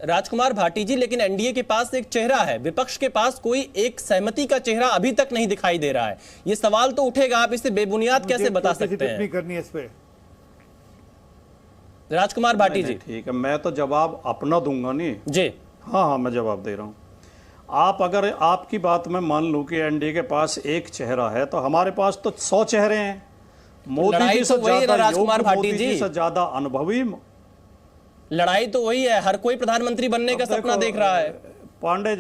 राजकुमार भाटी जी, लेकिन एनडीए के पास एक चेहरा है, विपक्ष के पास कोई एक सहमति का चेहरा अभी तक नहीं दिखाई दे रहा है। ये सवाल तो उठेगा, आप इसे बेबुनियाद कैसे बता सकते हैं? करनी है इस पे राजकुमार भाटी जी। ठीक है, मैं तो जवाब अपना दूंगा नहीं जी। हाँ, मैं जवाब दे रहा हूँ। आप अगर आपकी बात में मान लूं कि एनडीए के पास एक चेहरा है, तो हमारे पास तो 100 चेहरे हैं। मोदी जी से ज्यादा योग्य, मोदी जी से ज्यादा अनुभवी। लड़ाई तो वही है, हर कोई प्रधानमंत्री बनने का सपना देख रहा है। पांडे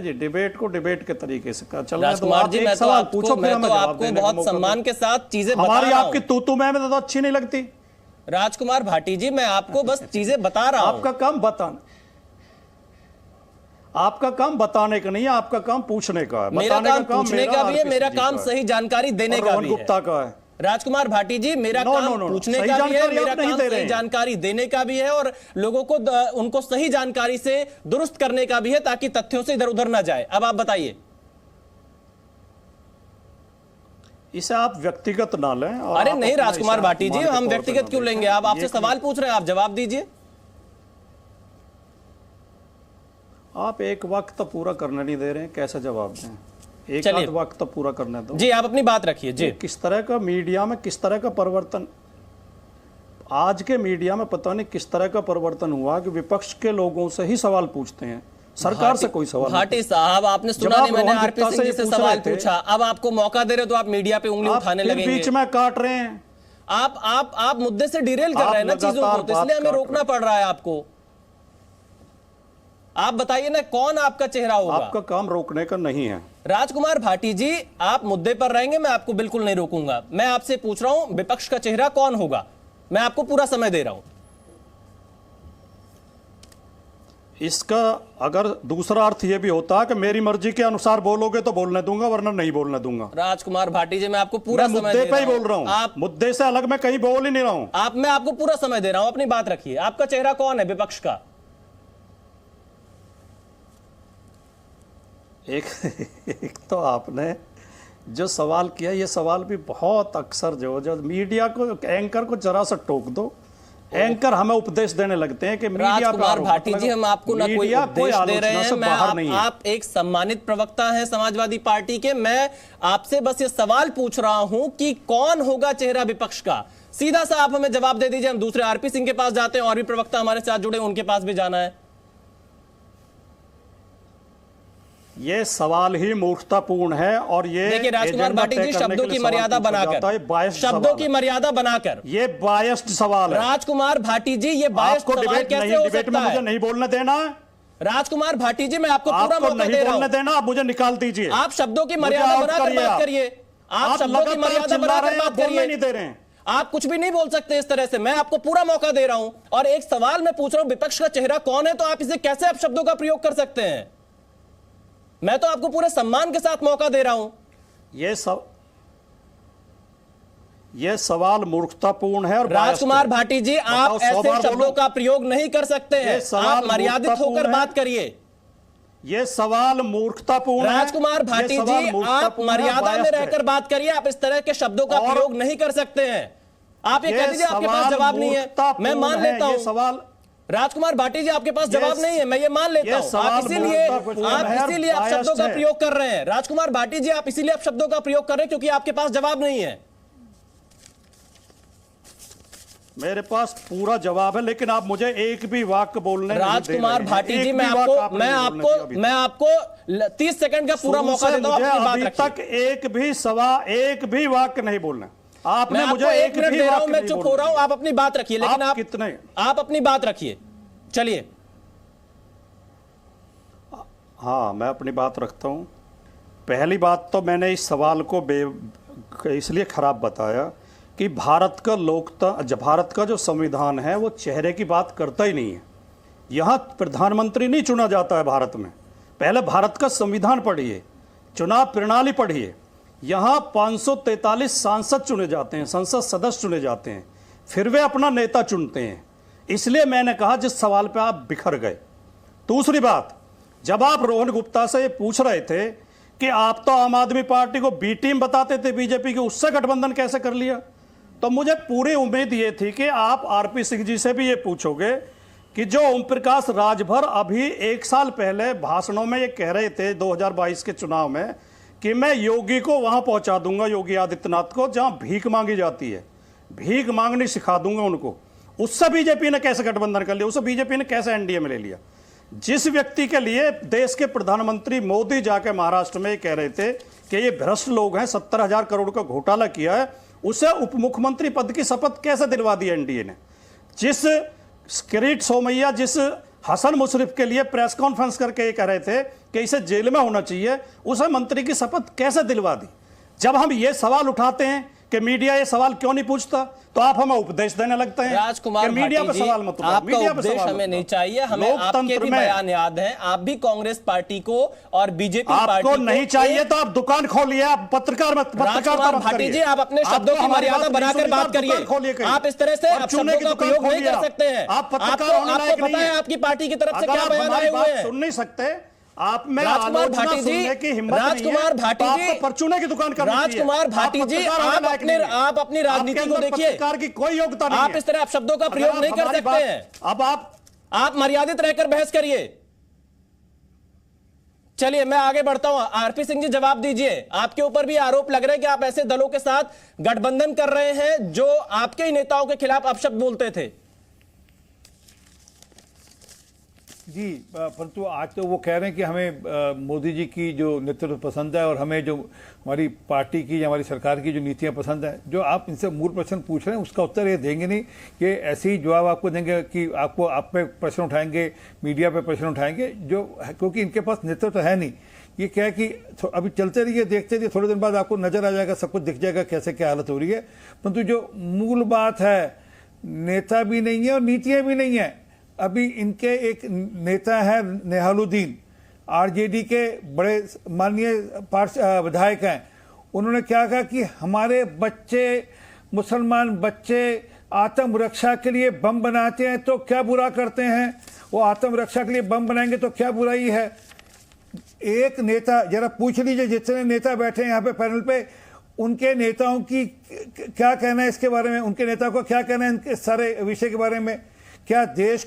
जी डिबेट को डिबेट के तरीके से कर चल। राजकुमार जी, मैं सवाल पूछो, फिर मैं आपको बहुत सम्मान के साथ चीजें बता रहा हूं। हमारी आपकी तू मैं तो अच्छी नहीं लगती। राजकुमार भाटी जी, मैं आपको बस चीजें बता रहा हूं। आपका काम बताने का नहीं है, आपका काम पूछने का है। मेरा काम पूछने का भी है, मेरा काम सही जानकारी देने का भी है। गुप्ता का है। राजकुमार भाटी जी, मेरा काम पूछने का भी है, मेरा काम सही जानकारी देने का भी है, और लोगों को उनको सही जानकारी से दुरुस्त करने का भी है, ताकि तथ्यों से इधर उधर ना जाए। अब आप बताइए। इसे आप व्यक्तिगत ना लें। अरे नहीं राजकुमार भाटी जी, हम व्यक्तिगत क्यों लेंगे? आप आपसे सवाल पूछ रहे हैं, आप जवाब दीजिए। आप एक वक्त तो पूरा करने नहीं दे रहे हैं, कैसे जवाब दें? एक आध वक्त तो पूरा करने दो जी। आप अपनी बात रखिए जी। किस तरह का मीडिया में किस तरह का परिवर्तन, आज के मीडिया में पता नहीं किस तरह का परिवर्तन हुआ कि विपक्ष के लोगों से ही सवाल पूछते हैं, सरकार से कोई सवाल। भाटी साहब, आपने सुना नहीं, मैंने आरपी सिंह जी से सवाल पूछा। अब आपको मौका दे रहे हो तो आप मीडिया पे उंगली उठाने लगेंगे। बीच में काट रहे हैं। आप मुद्दे से डिरेल कर रहे हैं ना चीजों को, तो इसलिए हमें रोकना पड़ रहा है आपको। आप बताइए ना, कौन आपका चेहरा होगा? आपका काम रोकने का नहीं है। राजकुमार भाटी जी, आप मुद्दे पर रहेंगे, मैं आपको बिल्कुल नहीं रोकूंगा। मैं आपसे पूछ रहा हूं, विपक्ष का चेहरा कौन होगा? मैं आपको पूरा समय दे रहा हूं। इसका अगर दूसरा अर्थ यह भी होता कि मेरी मर्जी के अनुसार बोलोगे तो बोलने दूंगा, वरना नहीं बोलने दूंगा। राजकुमार भाटी जी, मैं आपको पूरा समय मुद्दे पे ही बोल रहा हूं। आप मुद्दे से अलग मैं कहीं बोल ही नहीं रहा हूं। मैं आपको पूरा समय दे रहा हूं, अपनी बात रखिए। आपका चेहरा कौन है विपक्ष का? एक तो आपने जो सवाल किया, ये सवाल भी बहुत अक्सर जो मीडिया को, एंकर को जरा सा टोक दो। एंकर हमें उपदेश देने लगते हैं कि मीडिया। राजकुमार भाटी जी, हम आपको ना कोई उपदेश दे रहे हैं। आप एक सम्मानित प्रवक्ता हैं समाजवादी पार्टी के। मैं आपसे बस ये सवाल पूछ रहा हूं कि कौन होगा चेहरा विपक्ष का? सीधा सा आप हमें जवाब दे दीजिए। हम दूसरे आरपी सिंह के पास जाते हैं, और भी प्रवक्ता हमारे साथ जुड़े, उनके पास भी जाना है। ये सवाल ही मूर्खतापूर्ण है, और ये देखिए राजकुमार भाटी जी, शब्दों की मर्यादा बनाकर ये बायस्ड सवाल है। राजकुमार भाटी जी, ये बायस्ड सवाल कैसे हो सकता है? मुझे नहीं बोलने देना। राजकुमार भाटी जी, मैं आपको पूरा मौका दे रहा हूं। देना, आप मुझे निकाल दीजिए। आप शब्दों की मर्यादा बनाकर बात करिए। आप शब्दों की मर्यादा बनाकर बात करिए। नहीं दे रहे हैं आप, कुछ भी नहीं बोल सकते इस तरह से। मैं आपको पूरा मौका दे रहा हूं, और एक सवाल मैं पूछ रहा हूं, विपक्ष का चेहरा कौन है, तो आप इसे कैसे आप शब्दों का प्रयोग कर सकते हैं? मैं तो आपको पूरे सम्मान के साथ मौका दे रहा हूं। ये सवाल मूर्खतापूर्ण है। और राजकुमार भाटी जी, आप ऐसे शब्दों का प्रयोग नहीं कर सकते हैं। आप मर्यादित होकर बात करिए। ये सवाल मूर्खतापूर्ण है। राजकुमार भाटी जी, आप मर्यादा में रहकर बात करिए। आप इस तरह के शब्दों का प्रयोग नहीं कर सकते हैं। आप ये कह दीजिए आपके पास जवाब नहीं है, मैं मान लेता हूं। सवाल राजकुमार भाटी जी, आपके पास जवाब नहीं है, मैं ये मान लेता हूं। आप इसीलिए आप शब्दों का प्रयोग कर रहे हैं। राजकुमार भाटी जी, आप इसीलिए आप शब्दों का प्रयोग कर रहे हैं क्योंकि आपके पास जवाब नहीं है। मेरे पास पूरा जवाब है, लेकिन आप मुझे एक भी वाक्य बोलने नहीं दे रहे हैं। राजकुमार भाटी जी, मैं आपको 30 सेकंड का पूरा मौका देता हूं। अभी तक एक भी वाक्य नहीं बोलना। आपने मुझे एक मिनट दे रहा हूं, मैं चुप हो रहा हूं। आप अपनी बात रखिए, लेकिन आप अपनी बात रखिए। चलिए। हाँ, मैं अपनी बात रखता हूं। पहली बात तो मैंने इस सवाल को इसलिए खराब बताया कि भारत का जो संविधान है वो चेहरे की बात करता ही नहीं है। यहां प्रधानमंत्री नहीं चुना जाता है भारत में। पहले भारत का संविधान पढ़िए, चुनाव प्रणाली पढ़िए। यहां 543 सांसद चुने जाते हैं, संसद सदस्य चुने जाते हैं, फिर वे अपना नेता चुनते हैं। इसलिए मैंने कहा जिस सवाल पे आप बिखर गए। दूसरी बात, जब आप रोहन गुप्ता से ये पूछ रहे थे कि आप तो आम आदमी पार्टी को बी टीम बताते थे बीजेपी के, उससे गठबंधन कैसे कर लिया, तो मुझे पूरी उम्मीद ये थी कि आप आरपी सिंह जी से भी ये पूछोगे कि जो ओम प्रकाश राजभर अभी 1 साल पहले भाषणों में ये कह रहे थे 2022 के चुनाव में कि मैं योगी को वहां पहुंचा दूंगा, योगी आदित्यनाथ को, जहां भीख मांगी जाती है, भीख मांगनी सिखा दूंगा उनको। उससे बीजेपी ने कैसे गठबंधन कर लिया, उससे बीजेपी ने कैसे एनडीए में ले लिया। जिस व्यक्ति के लिए देश के प्रधानमंत्री मोदी जाके महाराष्ट्र में कह रहे थे कि ये भ्रष्ट लोग हैं, 70,000 करोड़ का घोटाला किया है, उसे उप मुख्यमंत्री पद की शपथ कैसे दिलवा दी एनडीए ने। जिस किरीट सोमैया, जिस हसन मुशर्रफ के लिए प्रेस कॉन्फ्रेंस करके ये कह रहे थे कि इसे जेल में होना चाहिए, उसे मंत्री की शपथ कैसे दिलवा दी। जब हम ये सवाल उठाते हैं कि मीडिया ये सवाल क्यों नहीं पूछता, तो आप हमें उपदेश देने लगते हैं। राजकुमार मीडिया पे सवाल मत उठाओ, आपका उपदेश हमें नहीं चाहिए, हमें आपके भी बयान याद हैं। आप भी कांग्रेस पार्टी को और बीजेपी पार्टी को नहीं चाहिए तो आप दुकान खोलिए, आप पत्रकार मत भाटी जी, आप अपने शब्दों की मर्यादा बनाकर बात करिए। आप इस तरह से शब्दों का प्रयोग नहीं कर सकते हैं। आपको पता है आपकी पार्टी की तरफ से क्या बयान आए हुए हैं। सुन नहीं सकते आप में। राजकुमार भाटी जी, राजकुमार भाटी जी, परचूने की दुकान कर, राजकुमार भाटी जी, आप अपनी राजनीति को देखिए, पत्रकार की कोई योग्यता नहीं है। आप इस तरह शब्दों का प्रयोग नहीं कर सकते हैं। अब आप मर्यादित रहकर बहस करिए। चलिए मैं आगे बढ़ता हूं। आरपी सिंह जी जवाब दीजिए। आपके ऊपर भी आरोप लग रहे हैं कि आप ऐसे दलों के साथ गठबंधन कर रहे हैं जो आपके ही नेताओं के खिलाफ अपशब्द बोलते थे। जी, परंतु आज तो वो कह रहे हैं कि हमें मोदी जी की जो नेतृत्व पसंद है और हमें जो हमारी पार्टी की या हमारी सरकार की जो नीतियां पसंद है। जो आप इनसे मूल प्रश्न पूछ रहे हैं उसका उत्तर ये देंगे नहीं कि ऐसे ही जवाब आपको देंगे कि आपको आप पे प्रश्न उठाएंगे, मीडिया पे प्रश्न उठाएंगे, जो क्योंकि इनके पास नेतृत्व है नहीं। ये क्या है कि अभी चलते रहिए, देखते रहिए, थोड़े दिन बाद आपको नजर आ जाएगा, सब कुछ दिख जाएगा कैसे क्या हालत हो रही है। परंतु जो मूल बात है, नेता भी नहीं है और नीतियाँ भी नहीं है। अभी इनके एक नेता है नेहालुद्दीन, आरजेडी के बड़े माननीय विधायक हैं। उन्होंने क्या कहा कि हमारे बच्चे, मुसलमान बच्चे आत्मरक्षा के लिए बम बनाते हैं तो क्या बुरा करते हैं, वो आत्मरक्षा के लिए बम बनाएंगे तो क्या बुराई है। एक नेता, जरा पूछ लीजिए जितने नेता बैठे हैं यहाँ पे पैनल पे, उनके नेताओं की क्या कहना है इसके बारे में, उनके नेता को क्या कहना है इनके सारे विषय के बारे में। क्या देश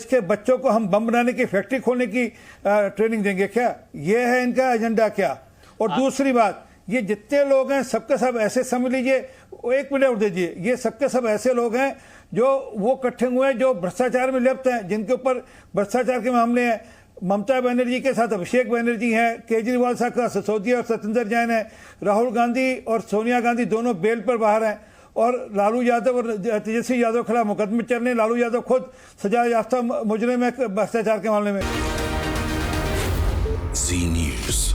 के बच्चों को हम बम बनाने की फैक्ट्री खोलने की ट्रेनिंग देंगे क्या? ये है इनका एजेंडा क्या? और दूसरी बात, ये जितने लोग हैं सबके सब ऐसे समझ लीजिए, 1 मिनट और दीजिए, ये सबके सब ऐसे लोग हैं जो वो इकट्ठे हुए हैं जो भ्रष्टाचार में लिप्त हैं, जिनके ऊपर भ्रष्टाचार के मामले हैं। ममता बनर्जी के साथ अभिषेक बनर्जी हैं, केजरीवाल साहब का सिसोदिया और सत्येंद्र जैन है, राहुल गांधी और सोनिया गांधी दोनों बेल पर बाहर हैं, और लालू यादव और तेजस्वी यादव के खिलाफ मुकदमे चल रहे हैं। लालू यादव खुद सजा याफ्ता मुजरिम है भ्रष्टाचार के मामले में। जी न्यूज़।